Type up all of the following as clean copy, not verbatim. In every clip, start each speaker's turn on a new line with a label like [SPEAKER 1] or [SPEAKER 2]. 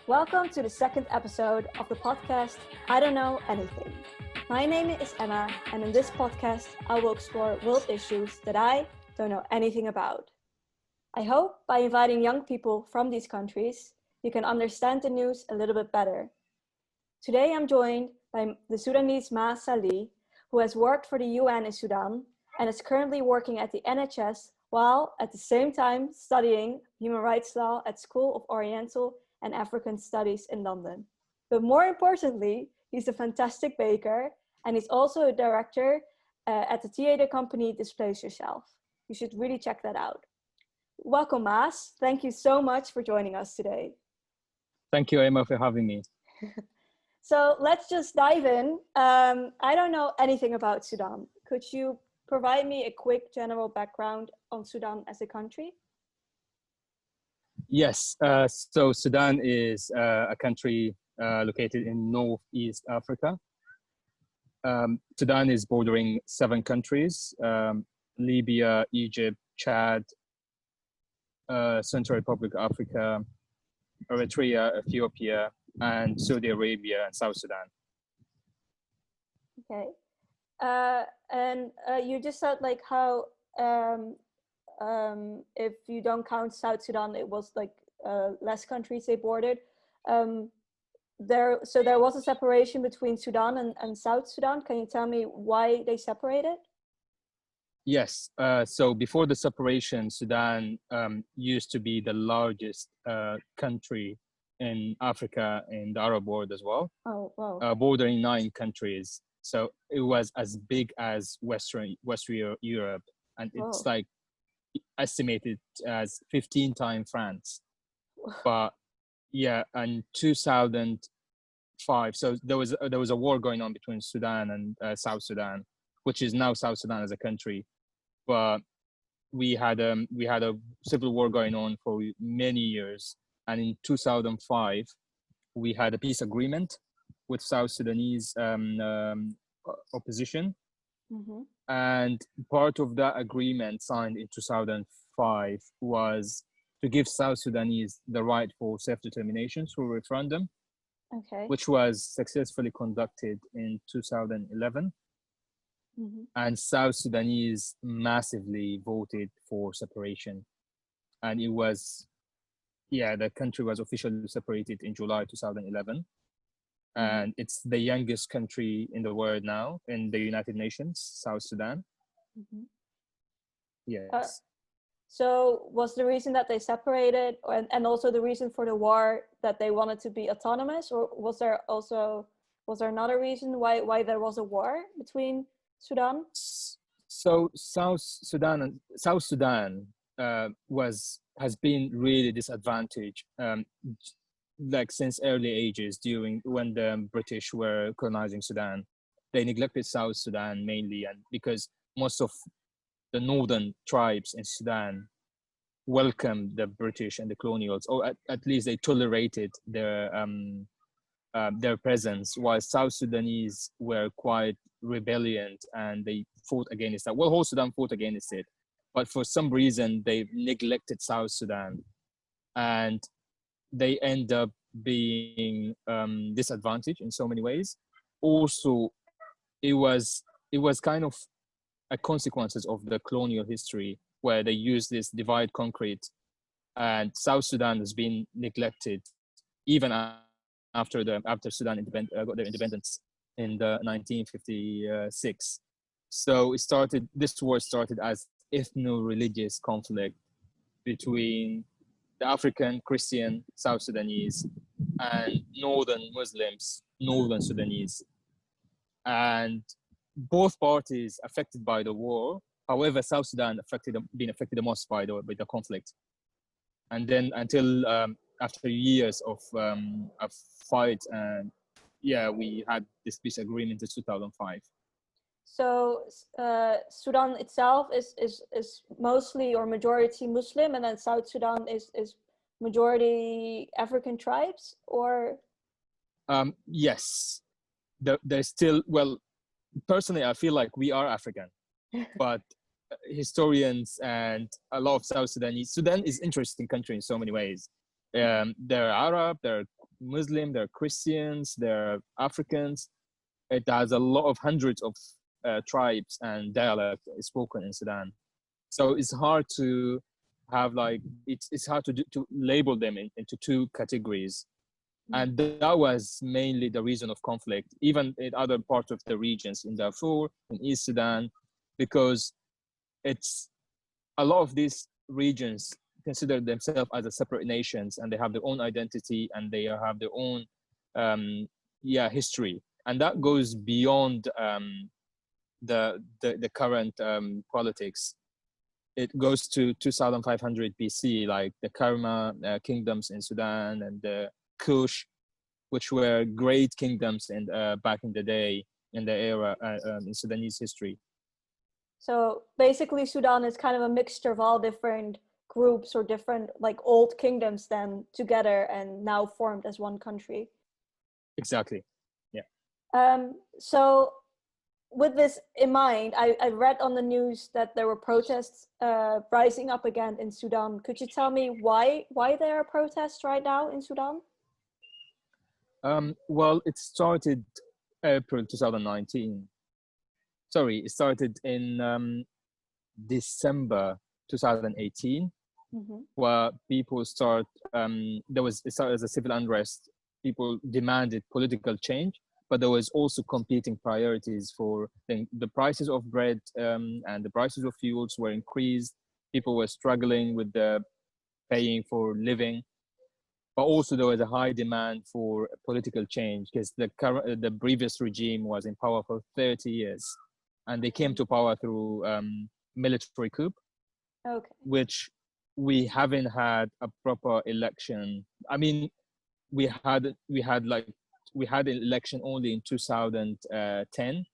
[SPEAKER 1] Welcome to the second episode of the podcast I Don't Know Anything. My name is Emma, and in this podcast, I will explore world issues that I don't know anything about. I hope by inviting young people from these countries, you can understand the news a little bit better. Today, I'm joined by the Sudanese Maaz Salih, who has worked for the UN in Sudan and is currently working at the NHS while at the same time studying human rights law at School of Oriental and African Studies in London. But more importantly, he's a fantastic baker, and he's also a director at the theater company Displace Yourself. You should really check that out. Welcome, Maaz. Thank you so much for joining us today.
[SPEAKER 2] Thank you, Emma, for having me.
[SPEAKER 1] So let's just dive in. I don't know anything about Sudan. Could you provide me a quick general background on Sudan as a country?
[SPEAKER 2] Yes, so Sudan is a country located in Northeast Africa. Sudan is bordering 7 countries, Libya, Egypt, Chad, Central Republic of Africa, Eritrea, Ethiopia, and Saudi Arabia and South Sudan.
[SPEAKER 1] Okay. And you just said like how if you don't count South Sudan, it was like less countries they bordered. There was a separation between Sudan and South Sudan. Can you tell me why they separated?
[SPEAKER 2] Yes. So before the separation, Sudan used to be the largest country in Africa in the Arab world as well.
[SPEAKER 1] Oh, wow.
[SPEAKER 2] Bordering 9 countries. So it was as big as Western Europe, and it's like estimated as 15 times France. But yeah, and 2005. So there was a war going on between Sudan and South Sudan, which is now South Sudan as a country. But we had a civil war going on for many years, and in 2005 we had a peace agreement with South Sudanese opposition.
[SPEAKER 1] Mm-hmm.
[SPEAKER 2] And part of that agreement signed in 2005 was to give South Sudanese the right for self-determination through referendum,
[SPEAKER 1] okay,
[SPEAKER 2] which was successfully conducted in 2011.
[SPEAKER 1] Mm-hmm.
[SPEAKER 2] And South Sudanese massively voted for separation. And the country was officially separated in July 2011. And it's the youngest country in the world now in the United Nations, South Sudan.
[SPEAKER 1] Mm-hmm.
[SPEAKER 2] Yes.
[SPEAKER 1] So was the reason that they separated and also the reason for the war that they wanted to be autonomous, or was there another reason why there was a war between Sudan?
[SPEAKER 2] So South Sudan has been really disadvantaged like since early ages during when the British were colonizing Sudan. They neglected South Sudan mainly, and because most of the northern tribes in Sudan welcomed the British and the colonials, or at least they tolerated their presence, while South Sudanese were quite rebelliant and they fought against that. Well, whole Sudan fought against it, but for some reason they neglected South Sudan, and they end up being disadvantaged in so many ways. Also, it was kind of a consequences of the colonial history where they used this divide concrete, and South Sudan has been neglected even after Sudan got their independence in the 1956. So this war started as ethno-religious conflict between the African Christian South Sudanese and northern Muslims, northern Sudanese. And both parties affected by the war. However, South Sudan been affected the most by the conflict. And then until after years of fight, and we had this peace agreement in 2005.
[SPEAKER 1] So Sudan itself is mostly or majority Muslim, and then South Sudan is majority African tribes, or?
[SPEAKER 2] Yes, there's still, well, personally, I feel like we are African, but historians and a lot of Sudan is interesting country in so many ways. They're Arab, they're Muslim, there are Christians, there are Africans. It has a lot of hundreds of tribes and dialects spoken in Sudan. So it's hard to have like it's hard to label them into two categories. And that was mainly the reason of conflict, even in other parts of the regions in Darfur, in East Sudan, because it's a lot of these regions consider themselves as a separate nations, and they have their own identity and they have their own history, and that goes beyond the current politics. It goes to 2500 BC, like the Karma kingdoms in Sudan and the Kush, which were great kingdoms in back in the day, in the era in Sudanese history.
[SPEAKER 1] So basically Sudan is kind of a mixture of all different groups or different like old kingdoms then together and now formed as one country.
[SPEAKER 2] Exactly. Yeah.
[SPEAKER 1] So with this in mind, I read on the news that there were protests rising up again in Sudan. Could you tell me why there are protests right now in Sudan?
[SPEAKER 2] Well, it started April 2019. Sorry, it started in December 2018, where people it started as a civil unrest. People demanded political change, but there was also competing priorities for the prices of bread and the prices of fuels were increased. People were struggling with the paying for living, but also there was a high demand for political change because the previous regime was in power for 30 years, and they came to power through military coup, which we haven't had a proper election. I mean, we had an election only in 2010,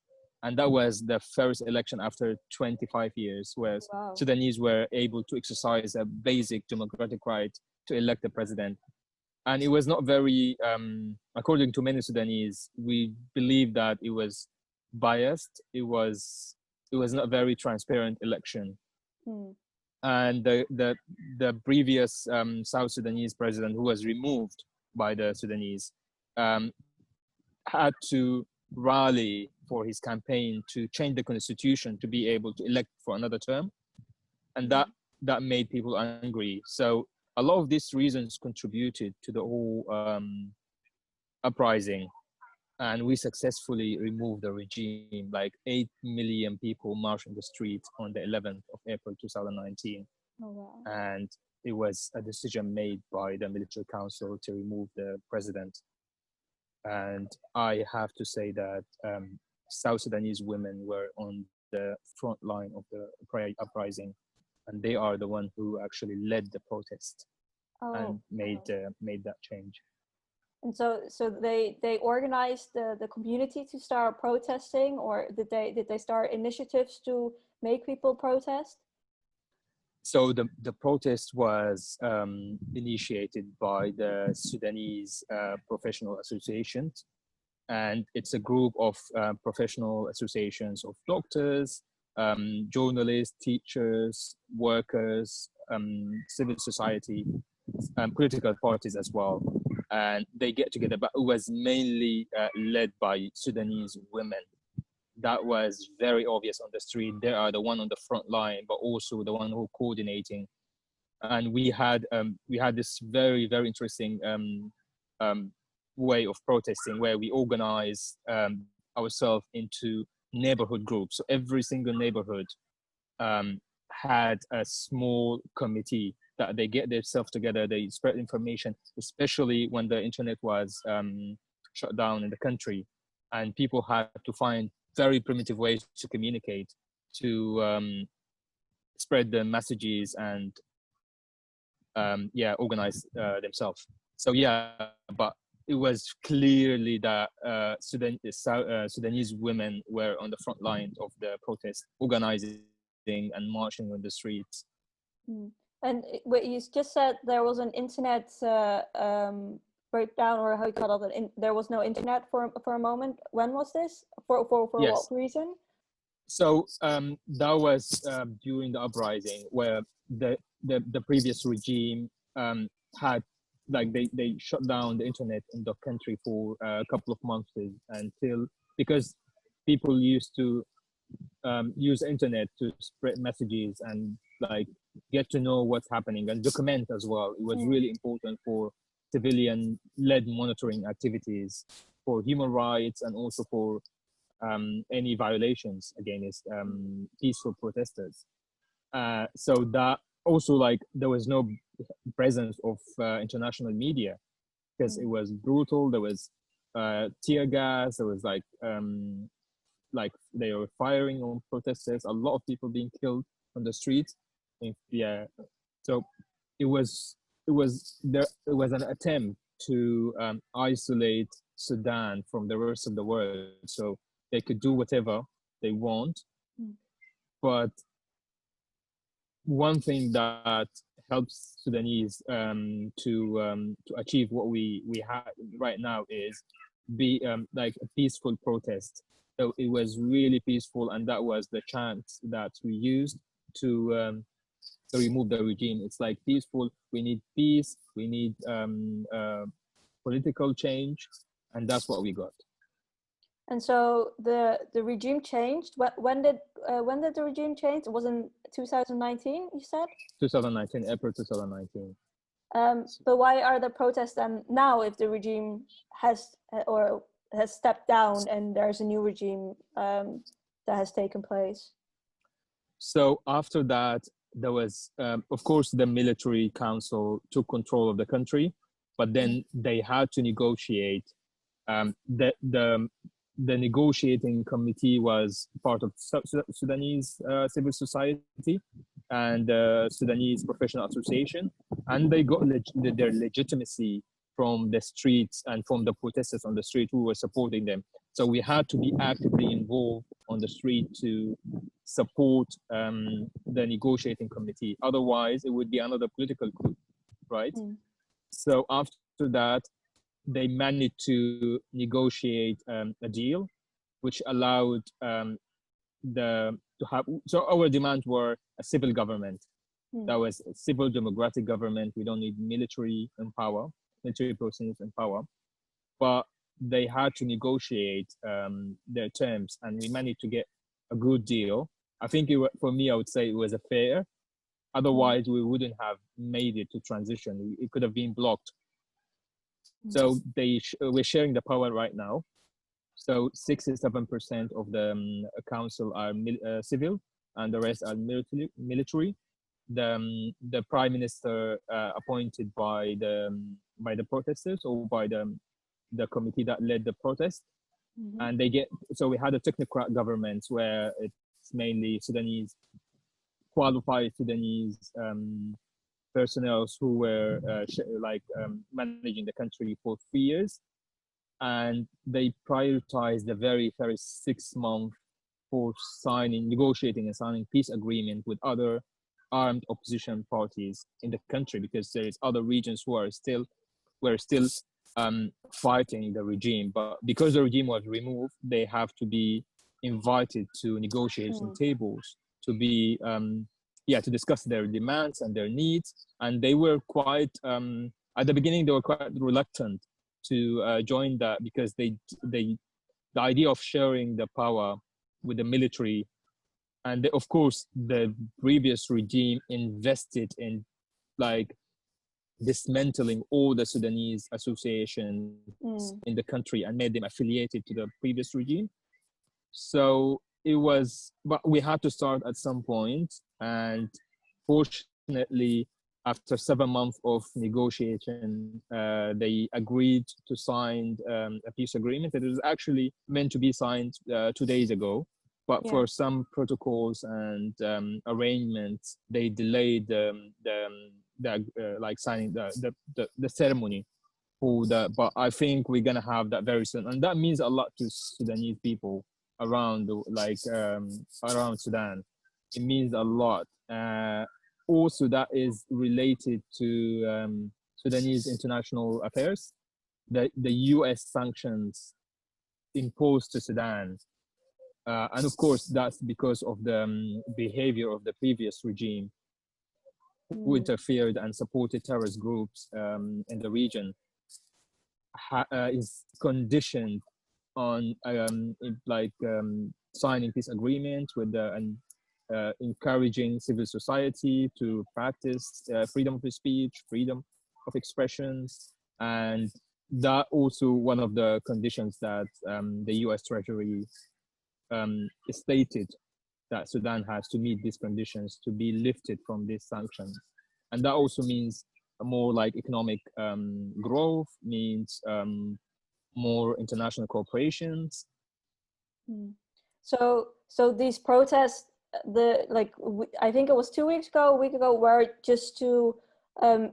[SPEAKER 2] and that was the first election after 25 years, where Sudanese were able to exercise a basic democratic right to elect a president. And it was not very, according to many Sudanese, we believe that it was biased. It was not a very transparent election. And the previous South Sudanese president, who was removed by the Sudanese, had to rally for his campaign to change the constitution to be able to elect for another term, and that made people angry. So a lot of these reasons contributed to the whole uprising, and we successfully removed the regime. Like 8 million people marched in the street on the 11th of April 2019. And it was a decision made by the military council to remove the president. And I have to say that South Sudanese women were on the front line of the uprising, and they are the one who actually led the protest and made that change.
[SPEAKER 1] And so they organized the community to start protesting, or did they start initiatives to make people protest?
[SPEAKER 2] So the protest was initiated by the Sudanese professional associations, and it's a group of professional associations of doctors, journalists, teachers, workers, civil society, political parties as well. And they get together, but it was mainly led by Sudanese women. That was very obvious on the street. They are the one on the front line, but also the one who coordinating. And we had this very, very interesting way of protesting, where we organized ourselves into neighborhood groups. So every single neighborhood had a small committee that they get themselves together. They spread information, especially when the internet was shut down in the country, and people had to find very primitive ways to communicate, to spread the messages and organize themselves. So but it was clearly that Sudanese women were on the front line of the protest, organizing and marching on the streets.
[SPEAKER 1] And what you just said, there was an internet breakdown, or how you call it, there was no internet for a moment. When was this? For
[SPEAKER 2] Yes.
[SPEAKER 1] what reason?
[SPEAKER 2] So that was during the uprising, where the previous regime had they shut down the internet in the country for a couple of months until, because people used to use the internet to spread messages and like get to know what's happening and document as well. It was really important for civilian led monitoring activities for human rights and also for any violations against peaceful protesters. So that also, like, there was no presence of international media because it was brutal. There was tear gas. There was like they were firing on protesters. A lot of people being killed on the streets. Yeah, so it was an attempt to isolate Sudan from the rest of the world, so they could do whatever they want. But one thing that helps Sudanese to achieve what we have right now is be like a peaceful protest. So it was really peaceful, and that was the chant that we used to remove the regime. It's like peaceful. We need peace. We need political change, and that's what we got.
[SPEAKER 1] And so the regime changed. When did the regime change? It was in 2019, you said?
[SPEAKER 2] 2019, April 2019.
[SPEAKER 1] But why are the protests then now if the regime has stepped down and there's a new regime that has taken place?
[SPEAKER 2] So after that, there was, of course, the military council took control of the country, but then they had to negotiate. The negotiating committee was part of Sudanese civil society and Sudanese Professional Association, and they got their legitimacy from the streets and from the protesters on the street who were supporting them. So we had to be actively involved on the street to support the negotiating committee. Otherwise, it would be another political group, right? So after that, they managed to negotiate a deal, which allowed so our demands were a civil government. That was a civil democratic government. We don't need military persons in power, but they had to negotiate their terms, and we managed to get a good deal. I think for me, I would say it was a fair. Otherwise, we wouldn't have made it to transition. It could have been blocked. So we're sharing the power right now. So 67% of the council are civil, and the rest are military. The prime minister appointed by the protesters or by the committee that led the protest, and so we had a technocrat government where it's mainly qualified Sudanese personnel who were managing the country for 3 years, and they prioritized the very first 6 months for negotiating and signing peace agreement with other armed opposition parties in the country, because there is other regions who are still fighting the regime. But because the regime was removed, they have to be invited to negotiation tables to be to discuss their demands and their needs. And they were quite at the beginning they were quite reluctant to join that, because the idea of sharing the power with the military, and of course the previous regime invested in like dismantling all the Sudanese associations in the country and made them affiliated to the previous regime. So but we had to start at some point, and fortunately after 7 months of negotiation, they agreed to sign a peace agreement. It was actually meant to be signed 2 days ago, but for some protocols and arrangements, they delayed signing the ceremony for that. But I think we're gonna have that very soon, and that means a lot to Sudanese people around around Sudan. It means a lot. Also, that is related to Sudanese international affairs. The U.S. sanctions imposed to Sudan. And of course, that's because of the behavior of the previous regime. who interfered and supported terrorist groups in the region is conditioned on signing peace agreements with and encouraging civil society to practice freedom of speech, freedom of expressions, and that also one of the conditions that the U.S. Treasury stated that Sudan has to meet these conditions to be lifted from these sanctions, and that also means more like economic growth, means more international corporations.
[SPEAKER 1] So these protests, I think it was 2 weeks ago, a week ago, were just to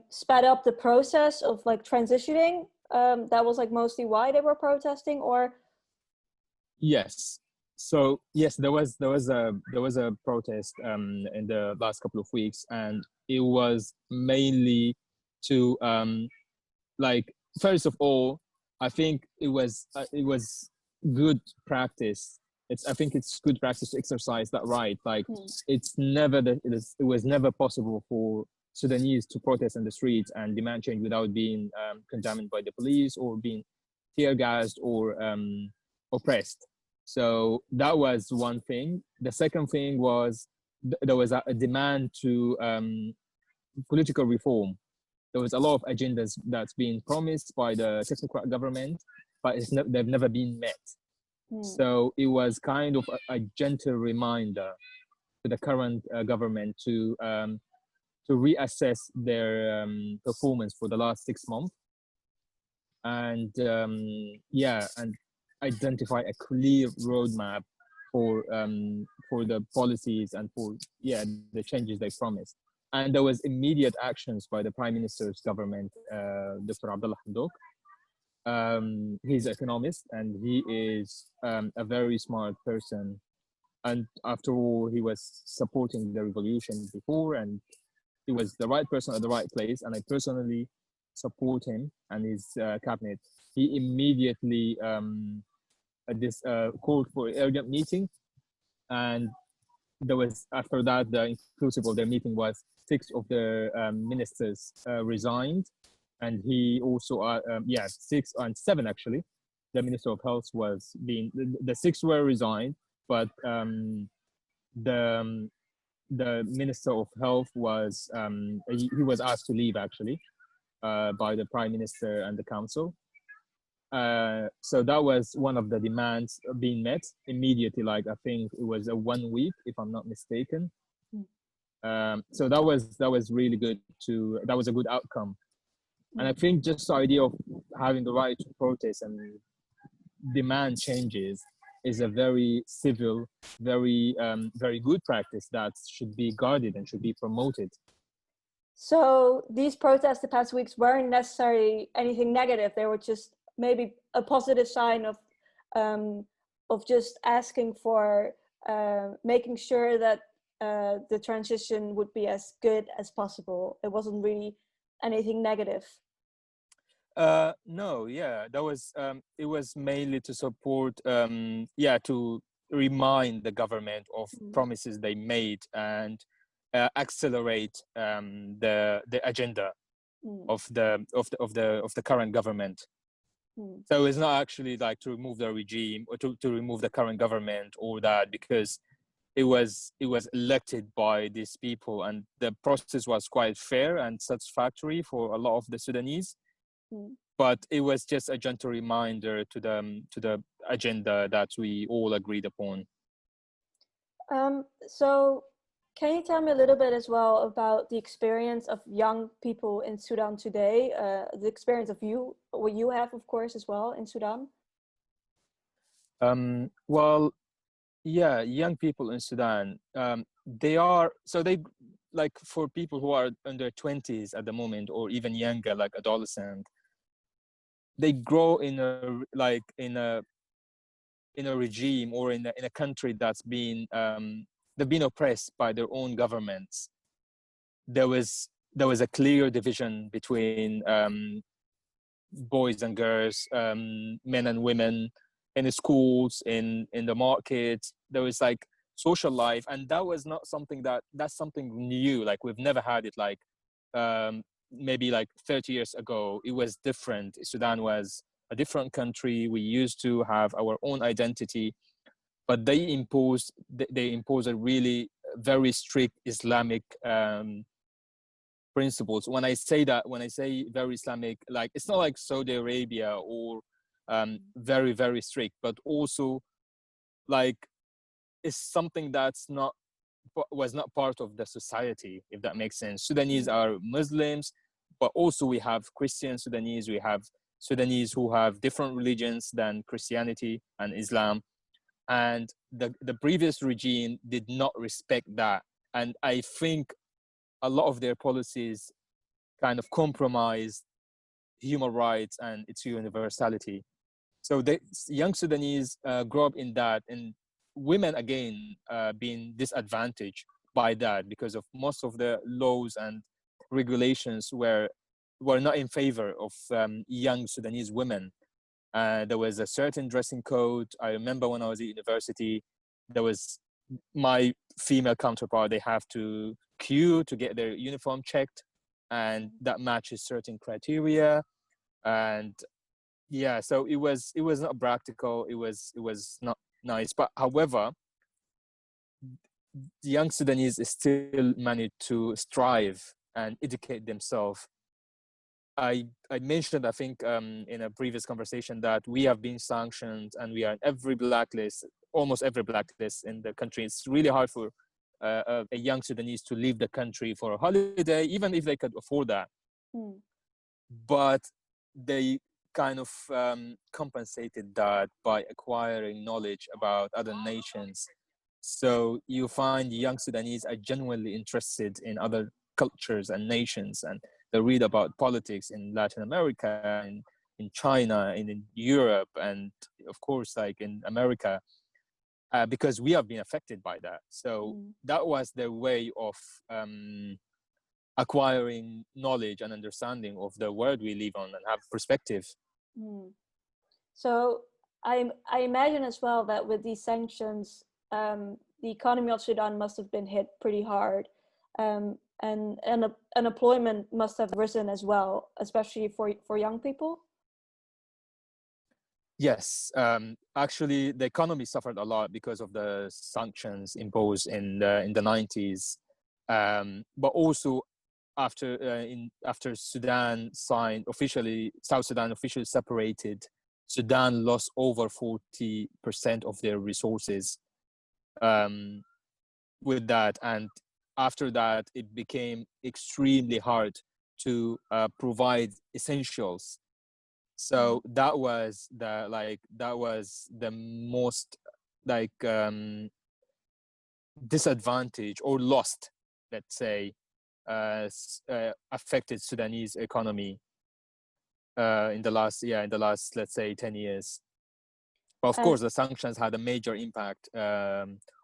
[SPEAKER 1] sped up the process of like transitioning. That was like mostly why they were protesting, or?
[SPEAKER 2] Yes. So yes, there was a protest in the last couple of weeks, and it was mainly to first of all, I think it was good practice. I think it's good practice to exercise that right. Like it was never possible for Sudanese to protest in the streets and demand change without being condemned by the police or being tear gassed or oppressed. So that was one thing. The second thing was there was a demand to political reform. There was a lot of agendas that's been promised by the technocrat government, but they've never been met. So it was kind of a gentle reminder to the current government to reassess their performance for the last 6 months, and and identify a clear roadmap for the policies and for the changes they promised. And there was immediate actions by the Prime Minister's government, Dr. Abdullah Hamdok. He's an economist and he is a very smart person. And after all, he was supporting the revolution before, and he was the right person at the right place. And I personally support him and his cabinet. He immediately called for an urgent meeting, and there was, after that, the inclusive of their meeting was 6 of the ministers resigned, and he also 6 and 7 actually. The Minister of Health was being the 6 were resigned, but the Minister of Health was he was asked to leave actually by the Prime Minister and the Council. So that was one of the demands being met immediately. Like I think it was a 1 week, if I'm not mistaken. So that was really good. That was a good outcome. And I think just the idea of having the right to protest and demand changes is a very civil, very very good practice that should be guarded and should be promoted.
[SPEAKER 1] So these protests the past weeks weren't necessarily anything negative. They were just maybe a positive sign of just asking for making sure that the transition would be as good as possible. It wasn't really anything negative.
[SPEAKER 2] No, that was it was mainly to support to remind the government of promises they made and accelerate the agenda of the current government. So it's not actually like to remove the regime or to remove the current government or that, because it was elected by these people, and the process was quite fair and satisfactory for a lot of the Sudanese. But it was just a gentle reminder to the agenda that we all agreed upon.
[SPEAKER 1] So can you tell me a little bit as well about the experience of young people in Sudan today? The experience of what you have, of course, as well in Sudan?
[SPEAKER 2] Well, yeah, young people in Sudan, they like, for people who are under 20s at the moment, or even younger, like adolescent, they grow in a regime or in a country that's been they've been oppressed by their own governments. There was a clear division between boys and girls, men and women, in the schools, in the markets. There was like social life, and that was not something that's something new. Like we've never had it. Like maybe like 30 years ago, it was different. Sudan was a different country. We used to have our own identity, but they impose a really very strict Islamic principles. When I say very Islamic, like it's not like Saudi Arabia or very very strict, but also like it's something that's not was not part of the society, if that makes sense. Sudanese are Muslims, but also we have Christian Sudanese, we have Sudanese who have different religions than Christianity and Islam. And the previous regime did not respect that. And I think a lot of their policies kind of compromise human rights and its universality. So the young Sudanese grow up in that, and women again being disadvantaged by that because of most of the laws and regulations were not in favor of young Sudanese women. There was a certain dressing code. I remember when I was at university, there was my female counterpart, they have to queue to get their uniform checked, and that matches certain criteria. And yeah, so it was not practical, it was not nice. But however, the young Sudanese still managed to strive and educate themselves. I mentioned, I think, in a previous conversation that we have been sanctioned and we are in every blacklist, almost every blacklist in the country. It's really hard for a young Sudanese to leave the country for a holiday, even if they could afford that. But they kind of compensated that by acquiring knowledge about other nations. So you find young Sudanese are genuinely interested in other cultures and nations, and they read about politics in Latin America and in China and in Europe, and of course like in America, because we have been affected by that. So that was their way of acquiring knowledge and understanding of the world we live on and have perspective.
[SPEAKER 1] So I imagine as well that with these sanctions, the economy of Sudan must have been hit pretty hard, and unemployment must have risen as well, especially for young people.
[SPEAKER 2] Yes, actually, the economy suffered a lot because of the sanctions imposed in the 90s, but also after Sudan signed officially, South Sudan officially separated, Sudan lost over 40% of their resources with that, and after that, it became extremely hard to provide essentials. So that was the most disadvantage or lost, let's say, affected Sudanese economy in the last let's say 10 years. But of course, the sanctions had a major impact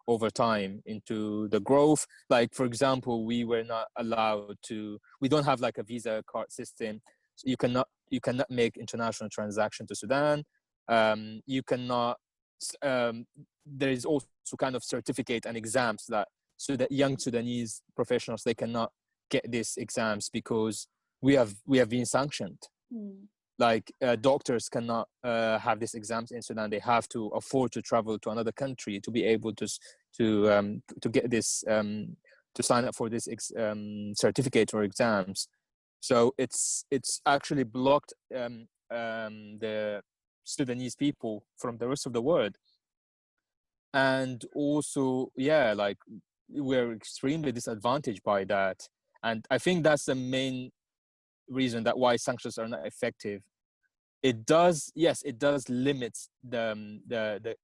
[SPEAKER 2] over time into the growth. Like, for example, we were not allowed to, we don't have like a Visa card system. So you cannot make international transaction to Sudan. You cannot, there is also kind of certificate and exams that, so that young Sudanese professionals, they cannot get these exams because we have been sanctioned. Like doctors cannot have these exams in Sudan. They have to afford to travel to another country to be able to get this, to sign up for this certificate or exams. So it's actually blocked the Sudanese people from the rest of the world. And also, like we're extremely disadvantaged by that. And I think that's the main reason that why sanctions are not effective. It does limit the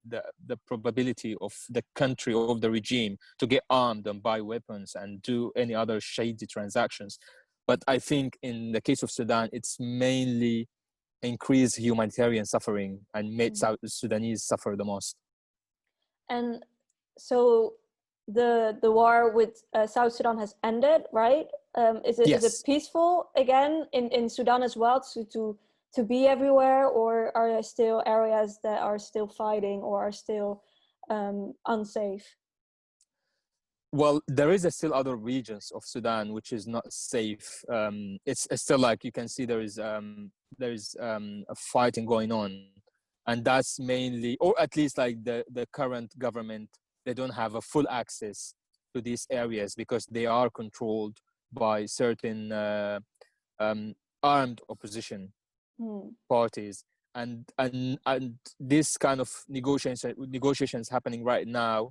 [SPEAKER 2] probability of the country or of the regime to get armed and buy weapons and do any other shady transactions. But I think in the case of Sudan, it's mainly increased humanitarian suffering and made South Sudanese suffer the most. And
[SPEAKER 1] so the war with South Sudan has ended, right? Is it peaceful again in Sudan as well to be everywhere, or are there still areas that are still fighting or are still unsafe?
[SPEAKER 2] Well, there is still other regions of Sudan which is not safe. It's still like you can see there is a fighting going on, and that's mainly, or at least like the current government, they don't have a full access to these areas because they are controlled by certain armed opposition parties, and this kind of negotiations happening right now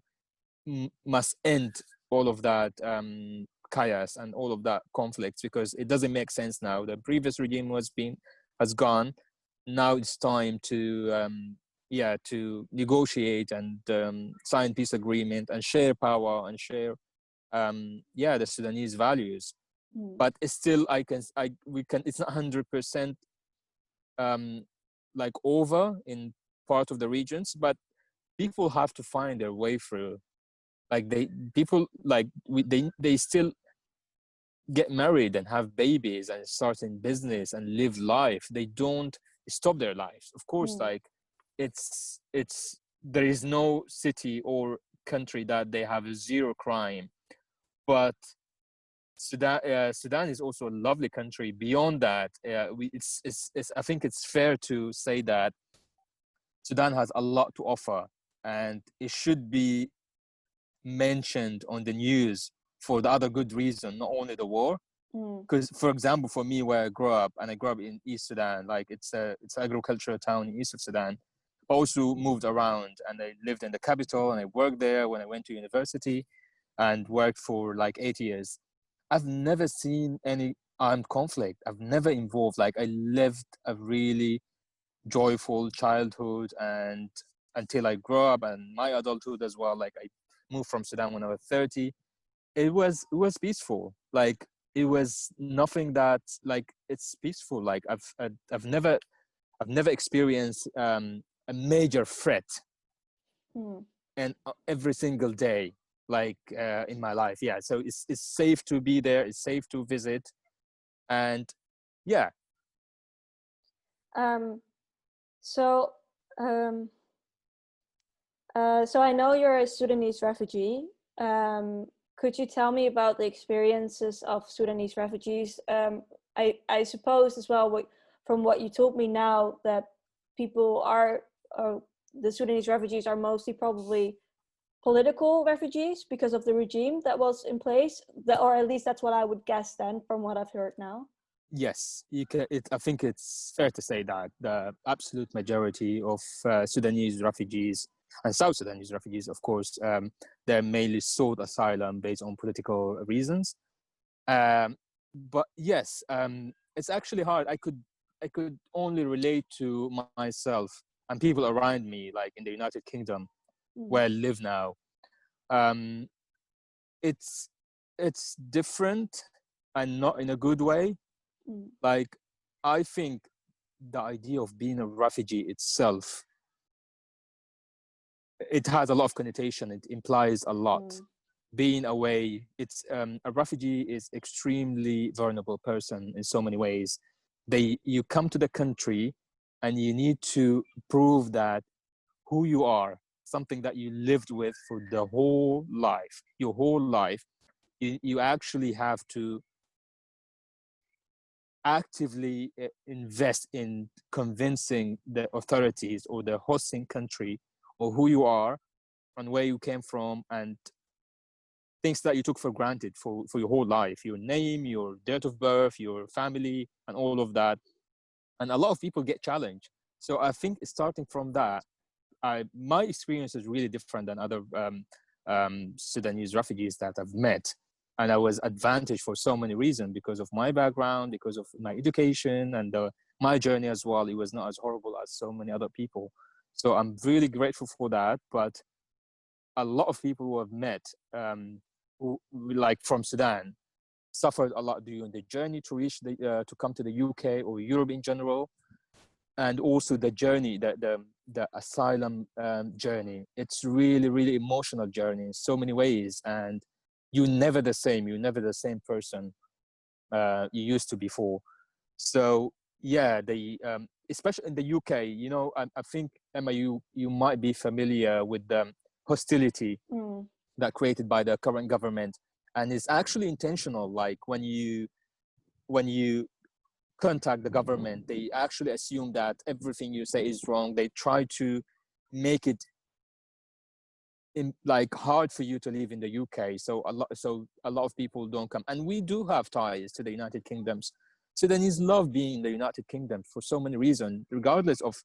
[SPEAKER 2] must end all of that chaos and all of that conflicts, because it doesn't make sense now. The previous regime has gone. Now it's time to negotiate and sign peace agreement and share power and share the Sudanese values. But it's still, it's not 100% like over in part of the regions, but people have to find their way through. Like they still get married and have babies and start in business and live life. They don't stop their lives, of course. Like it's there is no city or country that they have zero crime, but Sudan is also a lovely country. Beyond that, I think it's fair to say that Sudan has a lot to offer, and it should be mentioned on the news for the other good reason, not only the war. Because, for example, for me, where I grew up, and I grew up in East Sudan, like it's an agricultural town in east of Sudan. I also moved around, and I lived in the capital, and I worked there when I went to university, and worked for like 8 years. I've never seen any armed conflict. I've never involved. Like I lived a really joyful childhood, and until I grew up, and my adulthood as well. Like I moved from Sudan when I was 30. It was peaceful. Like it was nothing that, like, it's peaceful. Like I've never experienced a major threat, and every single day, like in my life. Yeah, so it's safe to be there. It's safe to visit, and yeah.
[SPEAKER 1] So I know you're a Sudanese refugee. Could you tell me about the experiences of Sudanese refugees? I suppose as well, from what you told me now, that people are, the Sudanese refugees are mostly probably political refugees because of the regime that was in place, or at least that's what I would guess then from what I've heard now.
[SPEAKER 2] Yes, I think it's fair to say that the absolute majority of Sudanese refugees and South Sudanese refugees, of course, they're mainly sought asylum based on political reasons. But yes, it's actually hard. I could only relate to myself and people around me, like in the United Kingdom, where I live now. It's different, and not in a good way. Like, I think the idea of being a refugee itself, it has a lot of connotation. It implies a lot. Being away, it's a refugee is extremely vulnerable person in so many ways. You come to the country, and you need to prove that who you are, something that you lived with for the whole life, your whole life. You actually have to actively invest in convincing the authorities or the hosting country or who you are and where you came from, and things that you took for granted for your whole life, your name, your date of birth, your family, and all of that. And a lot of people get challenged. So I think starting from that, my experience is really different than other Sudanese refugees that I've met. And I was advantaged for so many reasons, because of my background, because of my education, and my journey as well. It was not as horrible as so many other people. So I'm really grateful for that. But a lot of people who I've met, who, like from Sudan, suffered a lot during the journey to reach to come to the UK or Europe in general, and also the journey, the asylum journey. It's really, really emotional journey in so many ways, and you're never the same. You're never the same person you used to before. So yeah, especially in the UK, I think, Emma, you might be familiar with the hostility that created by the current government, and it's actually intentional. Like when you contact the government, they actually assume that everything you say is wrong. They try to make it like hard for you to live in the UK. So a lot of people don't come, and we do have ties to the United Kingdoms. Sudanese love being in the United Kingdom for so many reasons, regardless of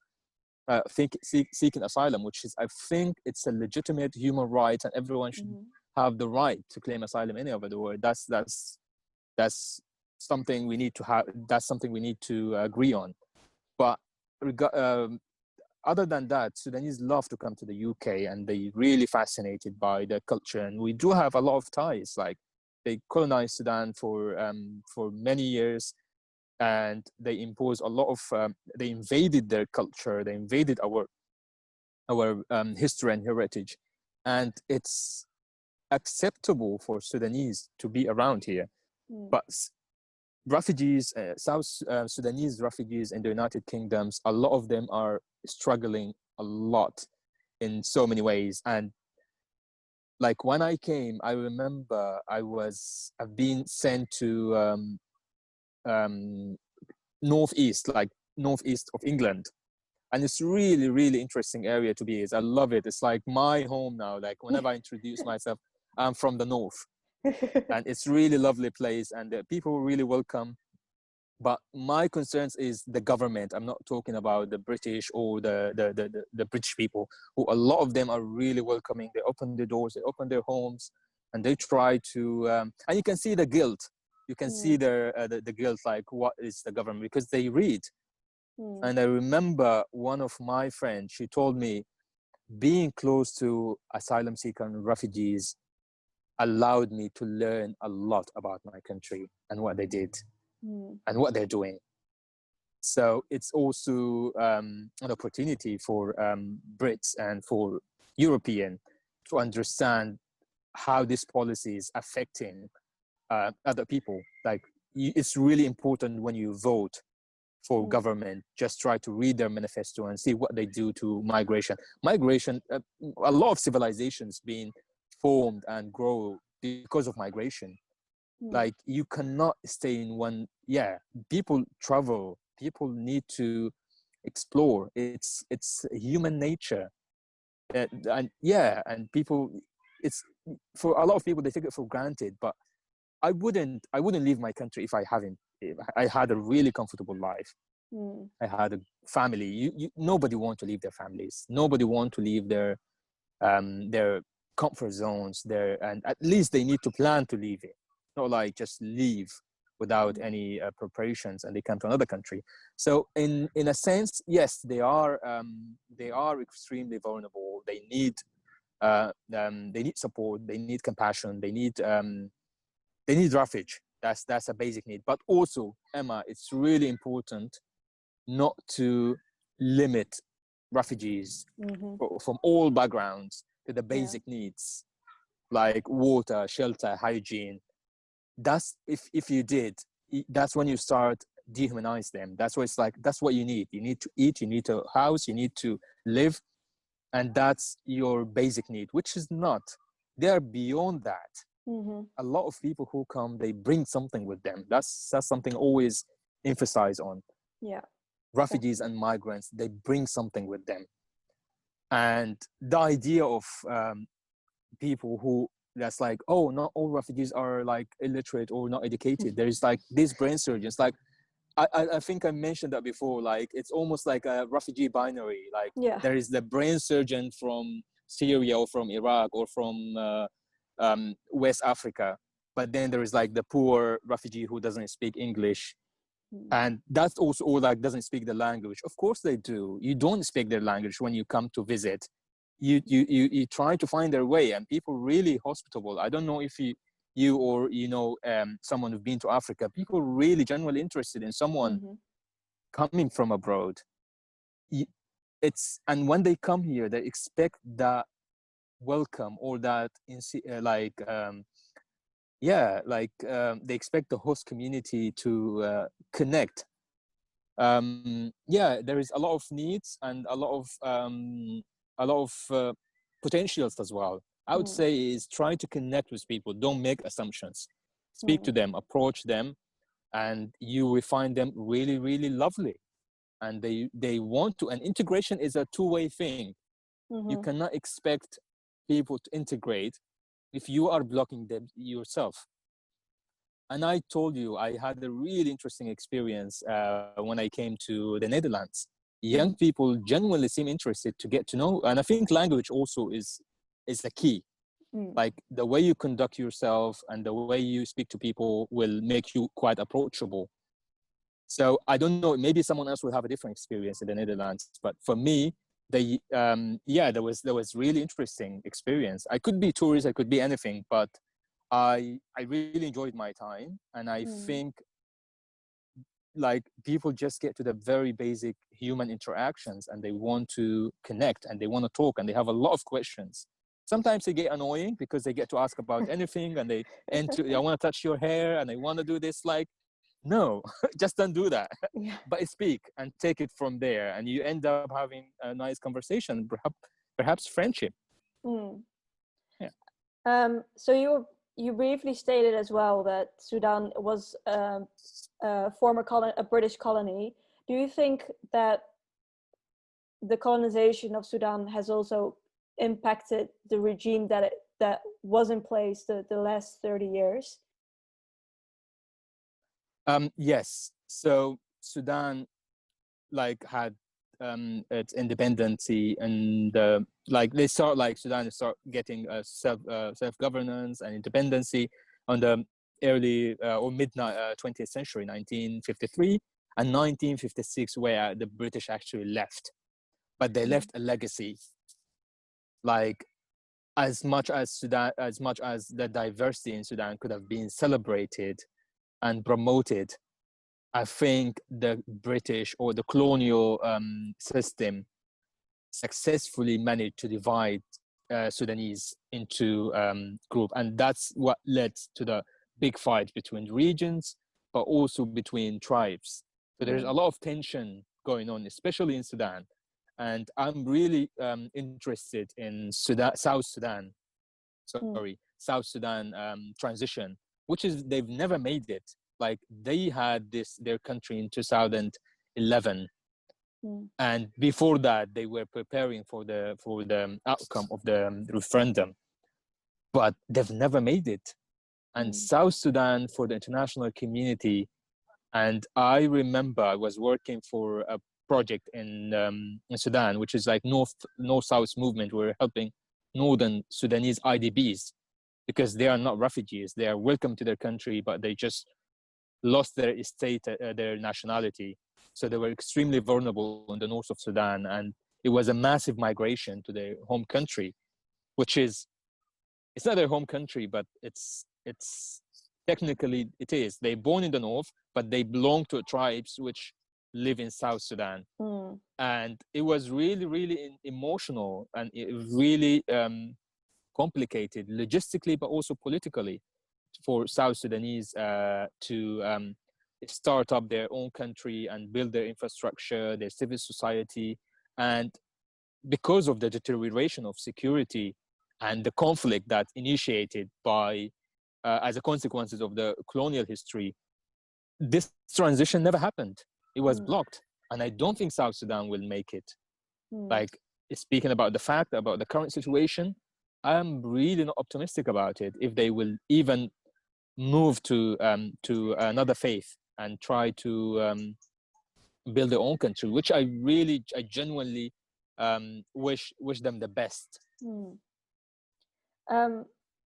[SPEAKER 2] seeking asylum, which is, I think, it's a legitimate human right, and everyone should have the right to claim asylum any over the world. That's something we need to have. That's something we need to agree on. But other than that, Sudanese love to come to the UK, and they really fascinated by the culture. And we do have a lot of ties. Like they colonized Sudan for many years, and they imposed a lot of. They invaded their culture. They invaded our history and heritage, and it's acceptable for Sudanese to be around here. But refugees, South Sudanese refugees in the United Kingdoms, a lot of them are struggling a lot in so many ways. And like when I came, I remember I've been sent to northeast of England. And it's really, really interesting area to be. I love it. It's like my home now. Like whenever I introduce myself, I'm from the north. And it's really lovely place, and the people were really welcome. But my concerns is the government. I'm not talking about the British or the British people, who a lot of them are really welcoming. They open the doors, they open their homes, and they try to. And you can see the guilt. You can see the guilt, like what is the government, because they read. And I remember one of my friends. She told me, being close to asylum seekers and refugees allowed me to learn a lot about my country and what they did and what they're doing. So it's also an opportunity for Brits and for European to understand how this policy is affecting other people. Like it's really important when you vote for government, just try to read their manifesto and see what they do to migration. Migration, a lot of civilizations being formed and grow because of migration. Like you cannot stay in one. People travel, people need to explore. It's human nature. And people, it's, for a lot of people, they take it for granted. But I wouldn't leave my country if I had a really comfortable life. I had a family. Nobody wants to leave their families. Nobody wants to leave their comfort zones there, and at least they need to plan to leave it, not like just leave without any preparations and they come to another country. So in a sense, yes, they are extremely vulnerable. They need support, they need compassion, they need refuge. That's a basic need. But also, Emma, it's really important not to limit refugees from all backgrounds to the basic needs like water, shelter, hygiene. That's if you did, that's when you start dehumanize them. That's what it's like. That's what you need. You need to eat, you need a house, you need to live, and that's your basic need, which is not. They're beyond that. A lot of people who come, they bring something with them. That's something always emphasize on. Refugees and migrants, they bring something with them. And the idea of people who, that's like, oh, not all refugees are like illiterate or not educated. There's like these brain surgeons. Like I think I mentioned that before. Like it's almost like a refugee binary. Like there is the brain surgeon from Syria or from Iraq or from West Africa, but then there is like the poor refugee who doesn't speak English. And that's also all like doesn't speak the language. Of course they do. You don't speak their language when you come to visit. You try to find their way, and people really hospitable. I don't know if you or someone who's been to Africa. People really genuinely interested in someone coming from abroad. And when they come here, they expect that welcome or that they expect the host community to connect. There is a lot of needs and a lot of potentials as well. I would
[SPEAKER 1] Mm,
[SPEAKER 2] say is try to connect with people. Don't make assumptions. Speak to
[SPEAKER 1] mm,
[SPEAKER 2] them, approach them, and you will find them really, really lovely. And they want to. And integration is a two-way thing. You
[SPEAKER 1] mhm,
[SPEAKER 2] cannot expect people to integrate if you are blocking them yourself. And I told you I had a really interesting experience when I came to the Netherlands. Young
[SPEAKER 1] mm,
[SPEAKER 2] people genuinely seem interested to get to know, and I think language also is the key.
[SPEAKER 1] mm.
[SPEAKER 2] Like the way you conduct yourself and the way you speak to people will make you quite approachable. So I don't know, maybe someone else will have a different experience in the Netherlands, but for me, yeah, there was really interesting experience. I could be tourist, I could be anything, but I really enjoyed my time, and I
[SPEAKER 1] Mm.
[SPEAKER 2] think like people just get to the very basic human interactions, and they want to connect and they want to talk and they have a lot of questions. Sometimes they get annoying because they get to ask about anything, and they enter, I want to touch your hair and I want to do this. Like, no, just don't do that.
[SPEAKER 1] Yeah.
[SPEAKER 2] But speak and take it from there, and you end up having a nice conversation, perhaps friendship.
[SPEAKER 1] Mm.
[SPEAKER 2] Yeah.
[SPEAKER 1] So you briefly stated as well that Sudan was a a British colony. Do you think that the colonization of Sudan has also impacted the regime that was in place the last 30 years?
[SPEAKER 2] Yes. So Sudan like had its independency, and like they start like Sudan start getting self governance and independency on the early or mid 20th century, 1953 and 1956, where the British actually left, but they
[SPEAKER 1] Mm,
[SPEAKER 2] left a legacy. Like as much as the diversity in Sudan could have been celebrated and promoted, I think the British or the colonial system successfully managed to divide Sudanese into group, and that's what led to the big fight between regions, but also between tribes. So there's a
[SPEAKER 1] mm,
[SPEAKER 2] lot of tension going on, especially in Sudan. And I'm really interested in South Sudan,
[SPEAKER 1] mm,
[SPEAKER 2] South Sudan transition, which is they've never made it. Like they had their country in 2011,
[SPEAKER 1] mm,
[SPEAKER 2] and before that they were preparing for the outcome of the referendum, but they've never made it. And
[SPEAKER 1] mm,
[SPEAKER 2] South Sudan, for the international community, and I remember I was working for a project in Sudan, which is like North South movement. We're helping northern Sudanese IDBs because they are not refugees. They are welcome to their country, but they just lost their estate, their nationality. So they were extremely vulnerable in the north of Sudan. And it was a massive migration to their home country, which is, it's not their home country, but it's technically it is. They're born in the north, but they belong to tribes which live in South Sudan.
[SPEAKER 1] mm,
[SPEAKER 2] And it was really, really emotional, and it really complicated logistically, but also politically for South Sudanese to start up their own country and build their infrastructure, their civil society. And because of the deterioration of security and the conflict that initiated by, as a consequences of the colonial history, this transition never happened. It was
[SPEAKER 1] mm,
[SPEAKER 2] blocked. And I don't think South Sudan will make it.
[SPEAKER 1] mm.
[SPEAKER 2] Like, speaking about the fact about the current situation, I'm really not optimistic about it if they will even move to another faith and try to build their own country, which I genuinely wish them the best.
[SPEAKER 1] Mm. Um,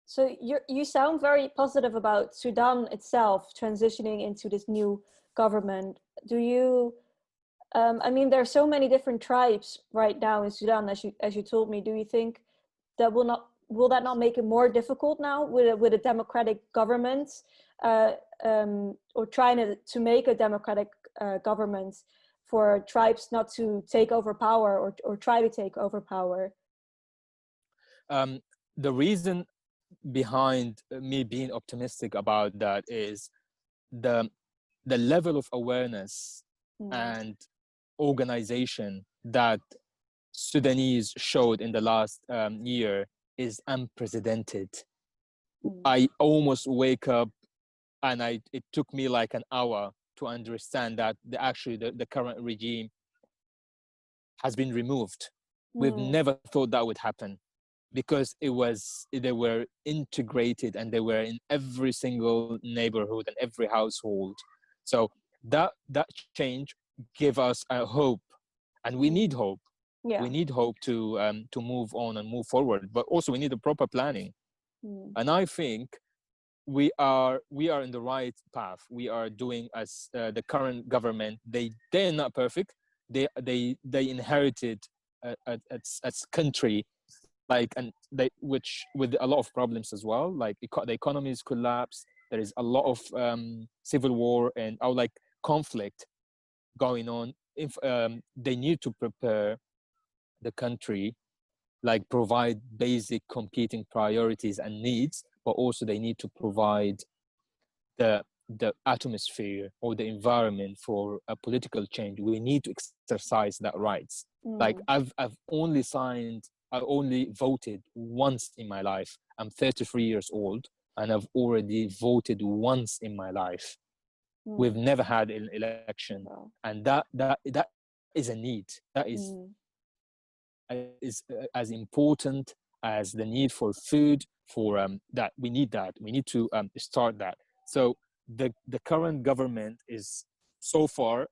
[SPEAKER 1] so you sound very positive about Sudan itself transitioning into this new government. Do you? I mean, there are so many different tribes right now in Sudan, as you told me. Do you think that will that not make it more difficult now with a democratic government, uh, or trying to make a democratic government for tribes not to take over power or try to take over power?
[SPEAKER 2] Um, the reason behind me being optimistic about that is the the level of awareness
[SPEAKER 1] Mm,
[SPEAKER 2] and organization that Sudanese showed in the last year. is unprecedented.
[SPEAKER 1] Mm.
[SPEAKER 2] I almost wake up and it took me like an hour to understand that the current regime has been removed. We've never thought that would happen, because they were integrated and they were in every single neighborhood and every household. So that change gave us a hope, and we need hope.
[SPEAKER 1] Yeah.
[SPEAKER 2] We need hope to move on and move forward, but also we need a proper planning. And I think we are in the right path. We are doing as the current government. They're not perfect. They inherited a country like, and which with a lot of problems as well. Like the economy is collapsed. There is a lot of civil war and like conflict going on. If they need to prepare the country, like provide basic competing priorities and needs, but also they need to provide the atmosphere or the environment for a political change. We need to exercise that rights. Like I've I only voted once in my life. I'm 33 years old and I've already voted once in my life. We've never had an election.
[SPEAKER 1] Wow.
[SPEAKER 2] And that is a need. That is as important as the need for food, for that. We need to start that. So the current government is, so far,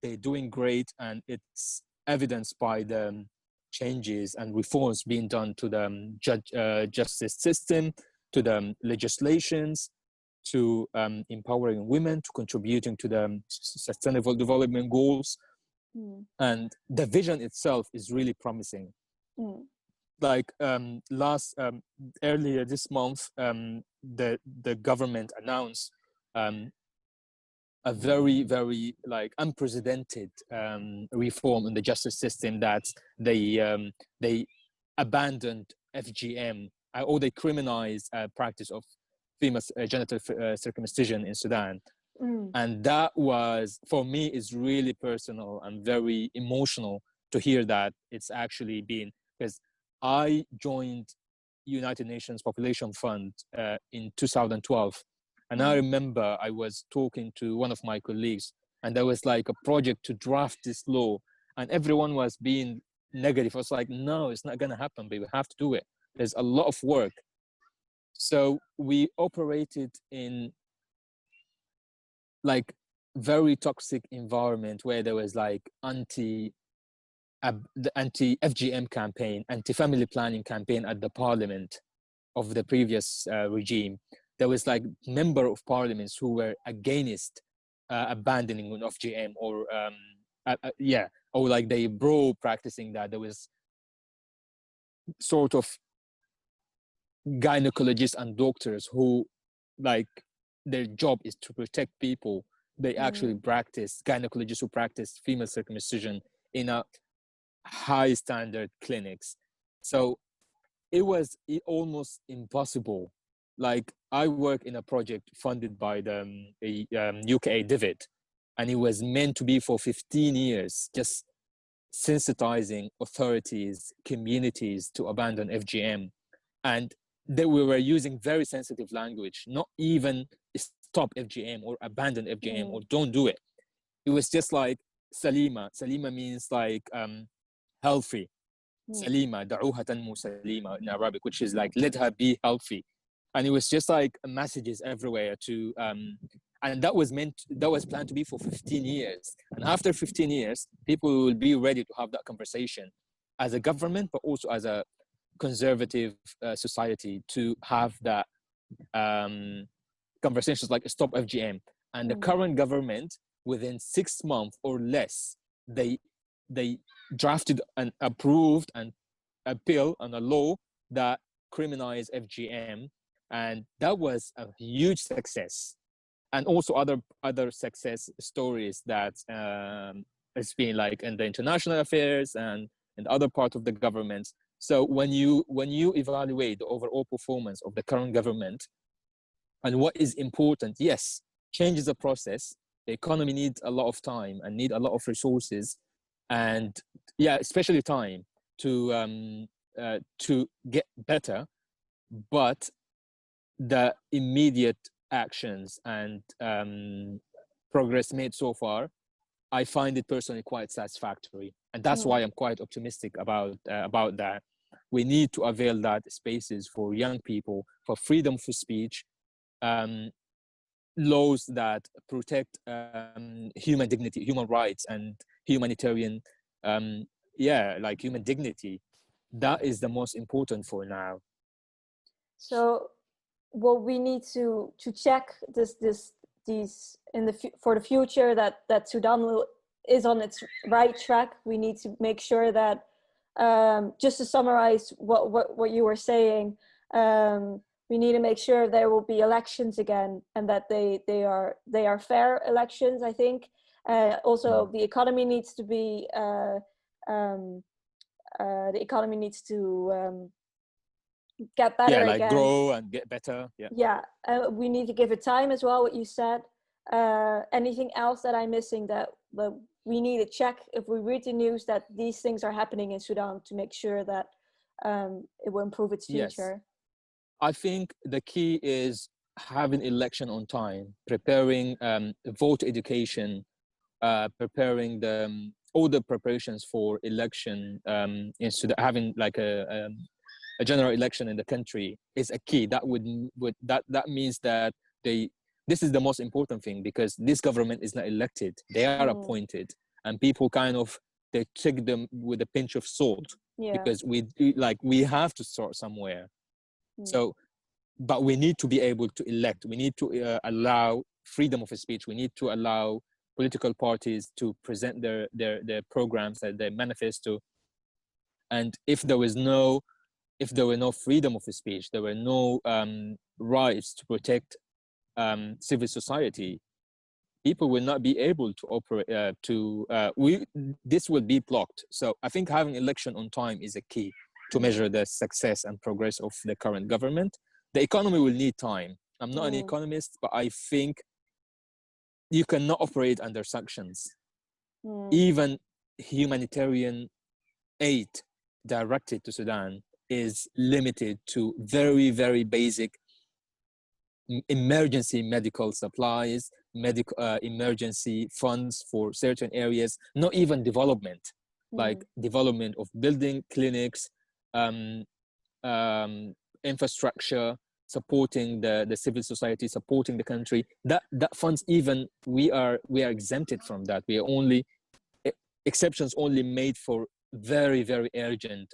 [SPEAKER 2] they're doing great, and it's evidenced by the changes and reforms being done to the justice system, to the legislations, to empowering women, to contributing to the sustainable development goals. And the vision itself is really promising. Like earlier this month, the government announced a very, very like unprecedented reform in the justice system, that they abandoned FGM, or they criminalized practice of female genital circumcision in Sudan. And that was, for me, is really personal and very emotional to hear that it's actually been, because I joined United Nations Population Fund in 2012. And I remember I was talking to one of my colleagues, and there was like a project to draft this law, and everyone was being negative. I was like, no, it's not going to happen, but we have to do it. There's a lot of work. So we operated in like very toxic environment where there was like the anti-FGM campaign, anti-family planning campaign at the parliament of the previous regime. There was like member of parliaments who were against abandoning of FGM, or or like they practicing that. There was sort of gynecologists and doctors who, like, their job is to protect people. They actually practice, gynecologists who practice female circumcision in a high standard clinics. So it was almost impossible. Like, I work in a project funded by the UK Divid, and it was meant to be for 15 years, just sensitizing authorities, communities to abandon FGM. And we were using very sensitive language, not even stop FGM or abandon FGM or don't do it. It was just like Salima. Salima means like healthy. Salima, da'uha tanmu Salima in Arabic, which is like, let her be healthy. And it was just like messages everywhere to, and that was planned to be for 15 years. And after 15 years, people will be ready to have that conversation as a government, but also as a conservative society, to have that conversations like stop FGM. And the current government, within 6 months or less, they drafted and approved and a bill and a law that criminalized FGM, and that was a huge success. And also other success stories that it's been like in the international affairs and in other parts of the government. So when you evaluate the overall performance of the current government and what is important, yes, change is a process. The economy needs a lot of time and need a lot of resources, and especially time to to get better, but the immediate actions and progress made so far, I find it personally quite satisfactory, and that's why I'm quite optimistic about that. We need to avail that spaces for young people, for freedom of speech, laws that protect human dignity, human rights, and humanitarian, like human dignity. That is the most important for now.
[SPEAKER 1] So, well, we need to check these for the future that Sudan is on its right track. We need to make sure that, just to summarize what you were saying, we need to make sure there will be elections again, and that they are fair elections, I think. Also, the economy needs to be get better
[SPEAKER 2] like
[SPEAKER 1] again.
[SPEAKER 2] grow and get better.
[SPEAKER 1] We need to give it time as well, what you said. Anything else that I'm missing that we need to check if we read the news that these things are happening in Sudan, to make sure that it will improve its future?
[SPEAKER 2] Yes. I think the key is having election on time, preparing vote education, preparing all the preparations for election in Sudan, having like a general election in the country is a key. That that means that this is the most important thing, because this government is not elected; they are appointed, and people kind of they take them with a pinch of salt, because we have to start somewhere. So, but we need to be able to elect. We need to allow freedom of speech. We need to allow political parties to present their programs and their manifesto. And if there were no freedom of speech, there were no rights to protect civil society, people will not be able to operate. This will be blocked. So I think having election on time is a key to measure the success and progress of the current government. The economy will need time. I'm not an economist, but I think you cannot operate under sanctions. Even humanitarian aid directed to Sudan is limited to very, very basic emergency medical supplies, emergency funds for certain areas, not even development, like development of building clinics, infrastructure, supporting the civil society, supporting the country. That funds, even we are exempted from that. We are only exceptions only made for very, very urgent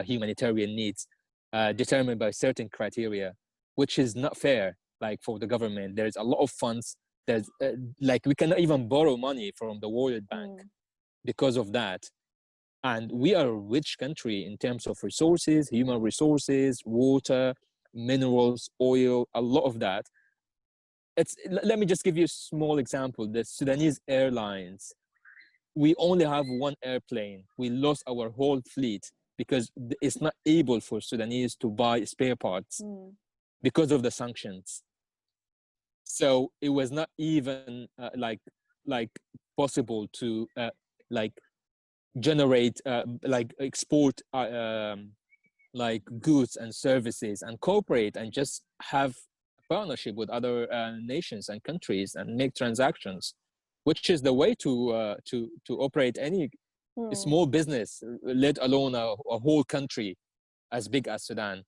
[SPEAKER 2] humanitarian needs determined by certain criteria, which is not fair. Like for the government, there's a lot of funds. There's like we cannot even borrow money from the World Bank because of that. And we are a rich country in terms of resources, human resources, water, minerals, oil, a lot of that. Let me just give you a small example. The Sudanese Airlines, we only have one airplane. We lost our whole fleet because it's not able for Sudanese to buy spare parts because of the sanctions. So it was not even like possible to generate export like goods and services and cooperate and just have a partnership with other nations and countries and make transactions, which is the way to operate any small business, let alone a whole country as big as Sudan.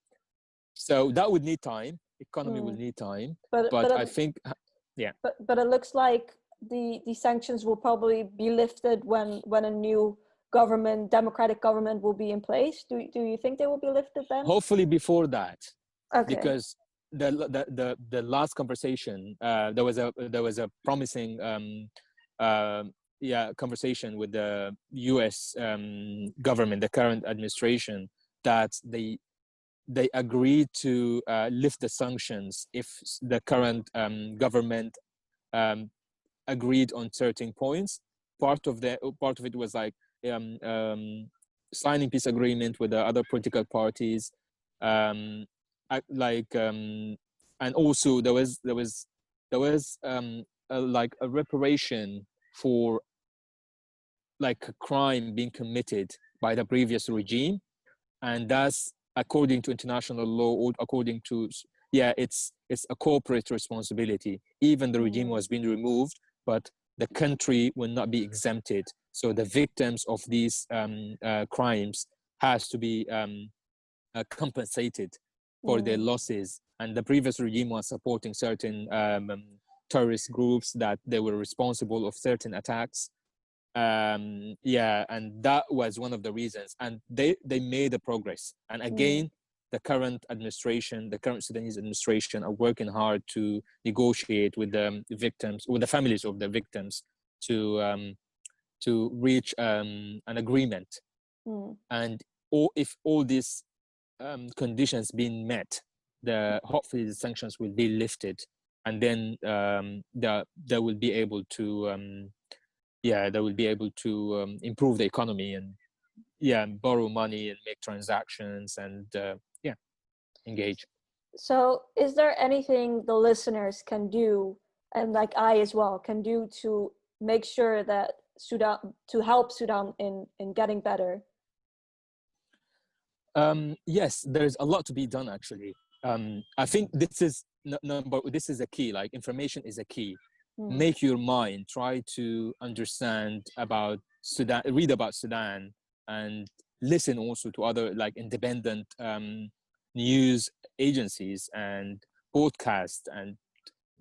[SPEAKER 2] So that would need time. Economy will need time, but I think,
[SPEAKER 1] But it looks like the sanctions will probably be lifted when a new government, democratic government, will be in place. Do you think they will be lifted then?
[SPEAKER 2] Hopefully before that,
[SPEAKER 1] because
[SPEAKER 2] the last conversation, there was a promising conversation with the U.S. Government, the current administration, that they agreed to lift the sanctions if the current government agreed on certain points. Part of it was like signing peace agreement with the other political parties, and also there was like a reparation for like a crime being committed by the previous regime. and that's according to international law, or according to, yeah, it's a corporate responsibility. Even the regime was being removed, but the country will not be exempted. So the victims of these crimes has to be compensated for their losses. And the previous regime was supporting certain terrorist groups that they were responsible of certain attacks. Yeah, and that was one of the reasons. And they made a progress. And again, the current administration, the current Sudanese administration, are working hard to negotiate with the victims, with the families of the victims, to reach an agreement. And if all these conditions being met, hopefully the sanctions will be lifted, and then they will be able to improve the economy, and borrow money and make transactions, and engage.
[SPEAKER 1] So is there anything the listeners can do, and like I as well can do, to make sure that Sudan, to help Sudan in getting better?
[SPEAKER 2] Yes, there's a lot to be done actually. I think this is this is a key. Like, information is a key. Make your mind, try to understand about Sudan, read about Sudan, and listen also to other like independent news agencies and podcasts and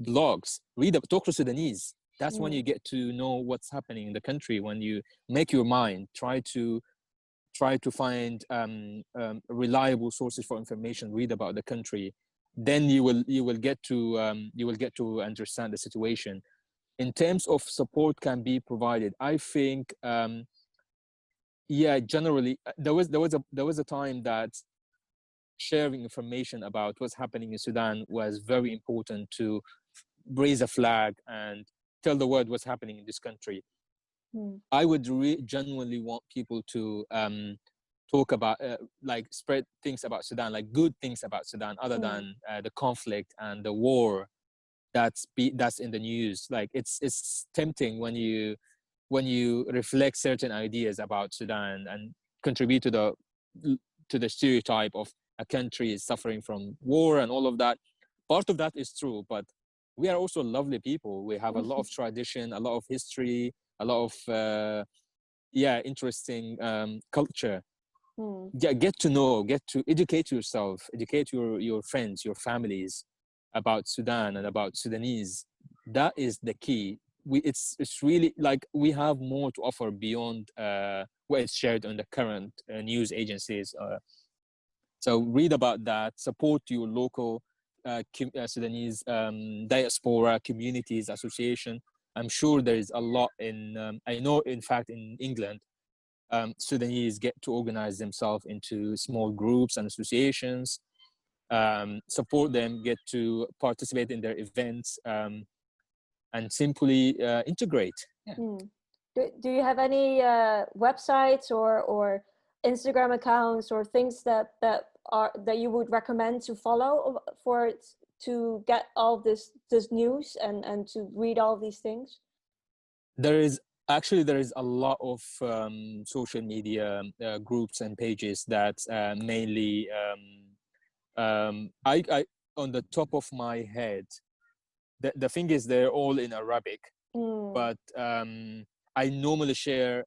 [SPEAKER 2] blogs. Talk to Sudanese. That's when you get to know what's happening in the country. When you make your mind, try to find reliable sources for information, read about the country, then you will get to understand the situation. In terms of support can be provided, I think generally there was a time that sharing information about what's happening in Sudan was very important, to raise a flag and tell the world what's happening in this country. I would genuinely want people to talk about, like, spread things about Sudan, like good things about Sudan, other than the conflict and the war that's in the news. Like, it's tempting when you reflect certain ideas about Sudan and contribute to the stereotype of a country is suffering from war and all of that. Part of that is true, but we are also lovely people. We have a lot of tradition, a lot of history, a lot of interesting culture. Get to educate yourself, educate your friends, your families about Sudan and about Sudanese. That is the key. It's really like we have more to offer beyond what is shared on the current news agencies. So read about that, support your local Sudanese diaspora communities association. I'm sure there is a lot in, I know, in fact, in England, Sudanese get to organize themselves into small groups and associations, support them, get to participate in their events, and simply integrate.
[SPEAKER 1] Do you have any websites or Instagram accounts or things that you would recommend to follow to get all this news and to read all these things?
[SPEAKER 2] There is a lot of social media groups and pages that mainly I on the top of my head, the thing is they're all in Arabic, but I normally share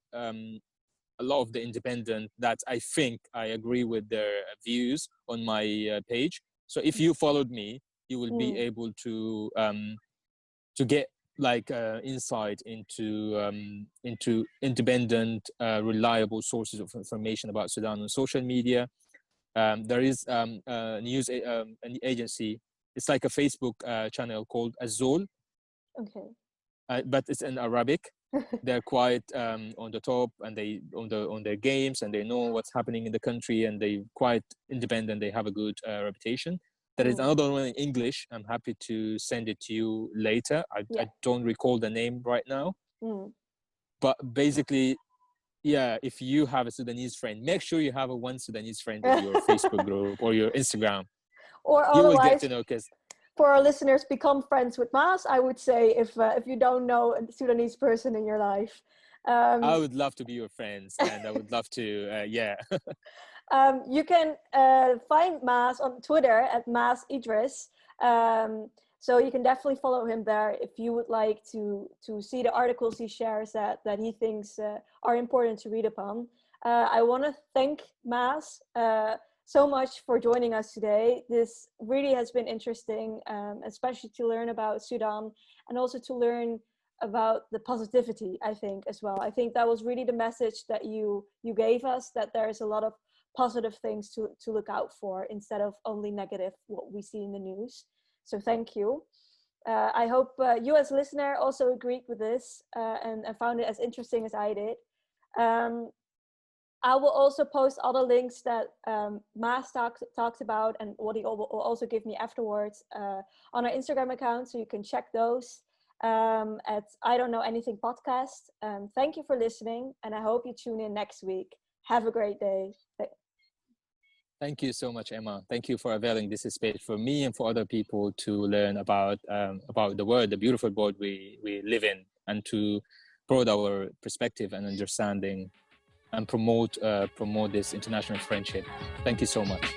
[SPEAKER 2] a lot of the independent that I think I agree with their views on my page. So if you followed me, you will be able to get like insight into independent, reliable sources of information about Sudan on social media. There is a news an agency. It's like a Facebook channel called Azul.
[SPEAKER 1] Okay.
[SPEAKER 2] But it's in Arabic. They're quite on the top, and they on their games, and they know what's happening in the country, and they quite independent. They have a good reputation. There is another one in English. I'm happy to send it to you later. I don't recall the name right now. But basically, if you have a Sudanese friend, make sure you have one Sudanese friend in your Facebook group or your Instagram.
[SPEAKER 1] Or
[SPEAKER 2] you will
[SPEAKER 1] otherwise,
[SPEAKER 2] get to know, because
[SPEAKER 1] for our listeners, become friends with Maaz, I would say, if you don't know a Sudanese person in your life.
[SPEAKER 2] I would love to be your friends, and I would love to,
[SPEAKER 1] You can find Maaz on Twitter at Maaz Idris. So you can definitely follow him there if you would like to see the articles he shares that he thinks are important to read upon. I want to thank Maaz so much for joining us today. This really has been interesting, especially to learn about Sudan and also to learn about the positivity, I think, as well. I think that was really the message that you gave us, that there is a lot of positive things to look out for instead of only negative what we see in the news. So thank you. I hope you as listener also agreed with this and found it as interesting as I did. I will also post other links that Maaz talked about and what he will also give me afterwards on our Instagram account, so you can check those at I Don't Know Anything podcast. Thank you for listening, and I hope you tune in next week. Have a great day.
[SPEAKER 2] Thank you so much, Emma. Thank you for availing this space for me and for other people to learn about the world, the beautiful world we live in, and to broaden our perspective and understanding and promote this international friendship. Thank you so much.